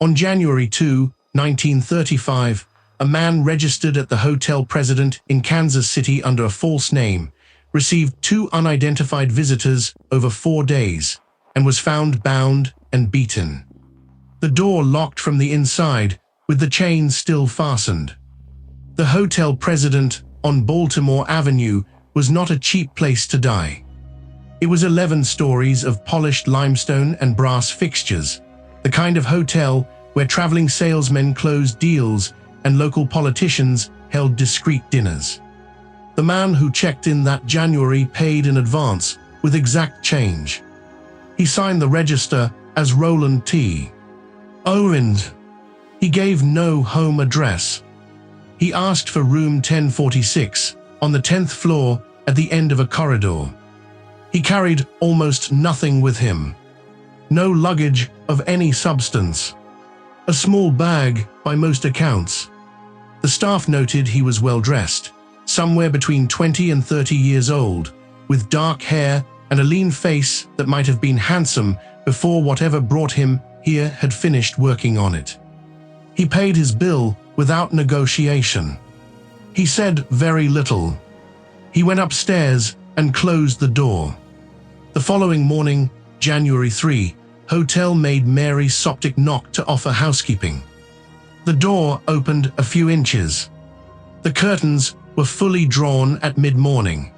On January 2, 1935, a man registered at the hotel president in Kansas City under a false name received 2 unidentified visitors over 4 days and was found bound and beaten. The door locked from the inside, with the chain still fastened. The hotel president on Baltimore Avenue was not a cheap place to die. It was 11 stories of polished limestone and brass fixtures, the kind of hotel where traveling salesmen closed deals and local politicians held discreet dinners. The man who checked in that January paid in advance with exact change. He signed the register as Roland T. Owen. He gave no home address. He asked for room 1046 on the 10th floor at the end of a corridor. He carried almost nothing with him. No luggage of any substance. A small bag by most accounts. The staff noted he was well dressed, somewhere between 20 and 30 years old, with dark hair and a lean face that might have been handsome before whatever brought him here had finished working on it. He paid his bill without negotiation. He said very little. He went upstairs and closed the door. The following morning, January 3, hotel maid Mary Soptic knocked to offer housekeeping. The door opened a few inches. The curtains were fully drawn at mid-morning.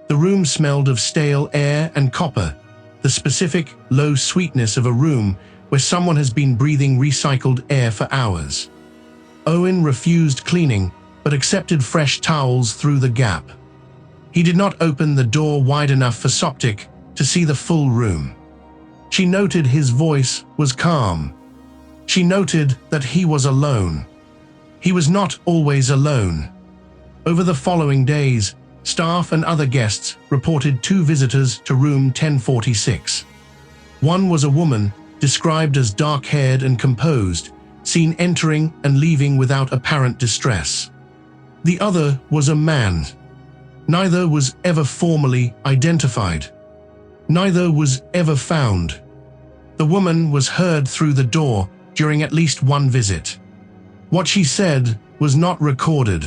The room smelled of stale air and copper, the specific low sweetness of a room where someone has been breathing recycled air for hours. Owen refused cleaning, but accepted fresh towels through the gap. He did not open the door wide enough for Soptic to see the full room. She noted his voice was calm. She noted that he was alone. He was not always alone. Over the following days, staff and other guests reported 2 visitors to room 1046. One was a woman, described as dark-haired and composed, seen entering and leaving without apparent distress. The other was a man. Neither was ever formally identified. Neither was ever found. The woman was heard through the door during at least one visit. What she said was not recorded.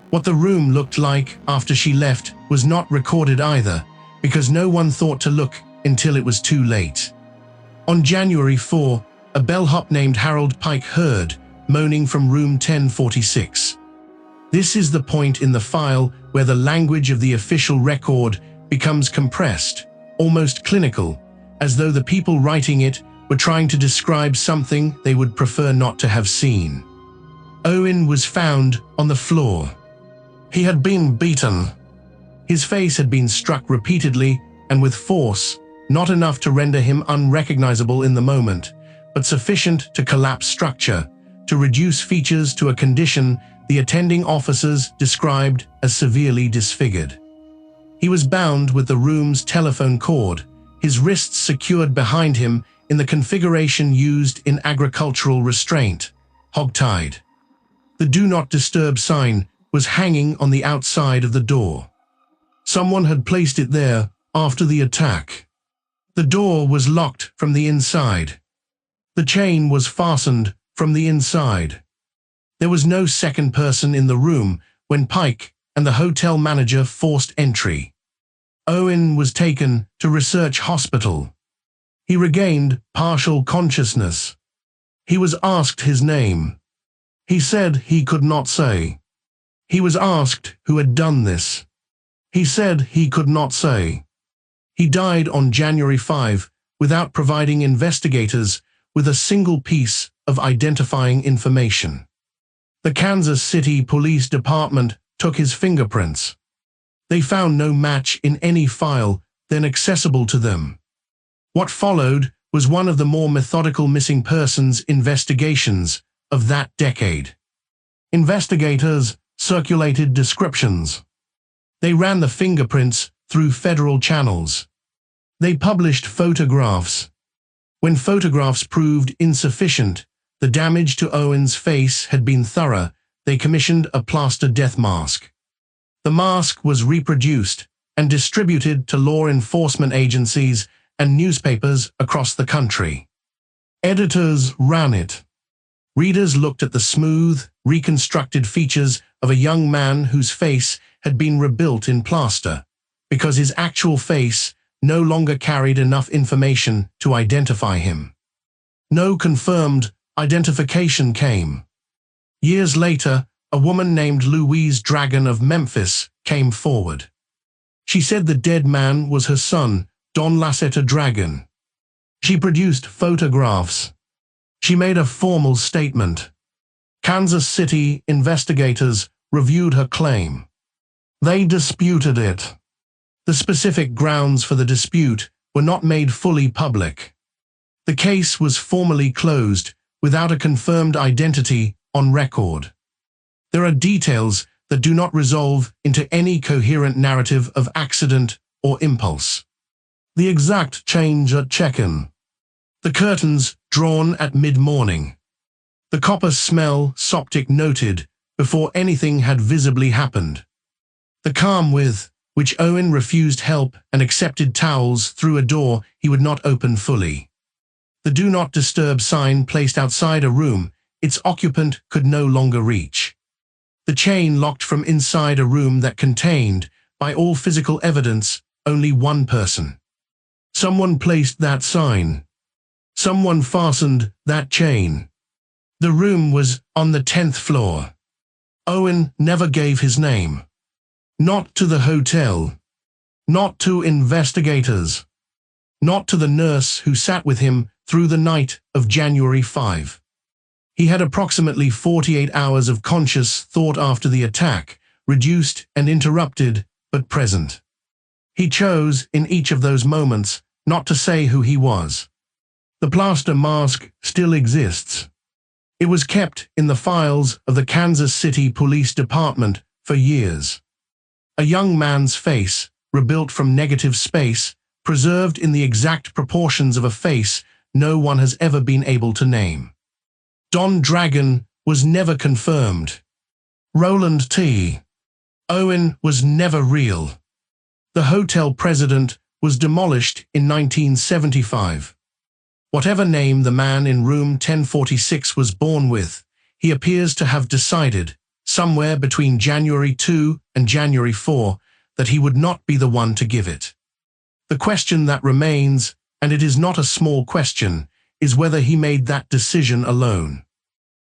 What the room looked like after she left was not recorded either, because no one thought to look until it was too late. On January 4, a bellhop named Harold Pike heard moaning from room 1046. This is the point in the file where the language of the official record becomes compressed, almost clinical, as though the people writing it were trying to describe something they would prefer not to have seen. Owen was found on the floor. He had been beaten. His face had been struck repeatedly and with force, not enough to render him unrecognizable in the moment, but sufficient to collapse structure, to reduce features to a condition the attending officers described as severely disfigured. He was bound with the room's telephone cord, his wrists secured behind him in the configuration used in agricultural restraint, hogtied. The Do Not Disturb sign was hanging on the outside of the door. Someone had placed it there after the attack. The door was locked from the inside. The chain was fastened from the inside. There was no second person in the room when Pike and the hotel manager forced entry. Owen was taken to Research Hospital. He regained partial consciousness. He was asked his name. He said he could not say. He was asked who had done this. He said he could not say. He died on January 5 without providing investigators with a single piece of identifying information. The Kansas City Police Department took his fingerprints. They found no match in any file then accessible to them. What followed was one of the more methodical missing persons investigations of that decade. Investigators circulated descriptions. They ran the fingerprints through federal channels. They published photographs. When photographs proved insufficient, the damage to Owen's face had been thorough, they commissioned a plaster death mask. The mask was reproduced and distributed to law enforcement agencies and newspapers across the country. Editors ran it. Readers looked at the smooth, reconstructed features of a young man whose face had been rebuilt in plaster, because his actual face no longer carried enough information to identify him. No confirmed identification came. Years later, a woman named Louise Dragon of Memphis came forward. She said the dead man was her son, Don Lasseter Dragon. She produced photographs. She made a formal statement. Kansas City investigators reviewed her claim. They disputed it. The specific grounds for the dispute were not made fully public. The case was formally closed without a confirmed identity on record. There are details that do not resolve into any coherent narrative of accident or impulse. The exact change at check-in. The curtains drawn at mid-morning. The copper smell Soptic noted before anything had visibly happened. The calm with which Owen refused help and accepted towels through a door he would not open fully. The do not disturb sign placed outside a room its occupant could no longer reach. The chain locked from inside a room that contained, by all physical evidence, only one person. Someone placed that sign. Someone fastened that chain. The room was on the 10th floor. Owen never gave his name. Not to the hotel. Not to investigators. Not to the nurse who sat with him through the night of January 5. He had approximately 48 hours of conscious thought after the attack, reduced and interrupted, but present. He chose, in each of those moments, not to say who he was. The plaster mask still exists. It was kept in the files of the Kansas City Police Department for years. A young man's face, rebuilt from negative space, preserved in the exact proportions of a face no one has ever been able to name. Don Dragon was never confirmed. Roland T. Owen was never real. The hotel president was demolished in 1975. Whatever name the man in room 1046 was born with, he appears to have decided, somewhere between January 2 and January 4, that he would not be the one to give it. The question that remains, and it is not a small question, is whether he made that decision alone.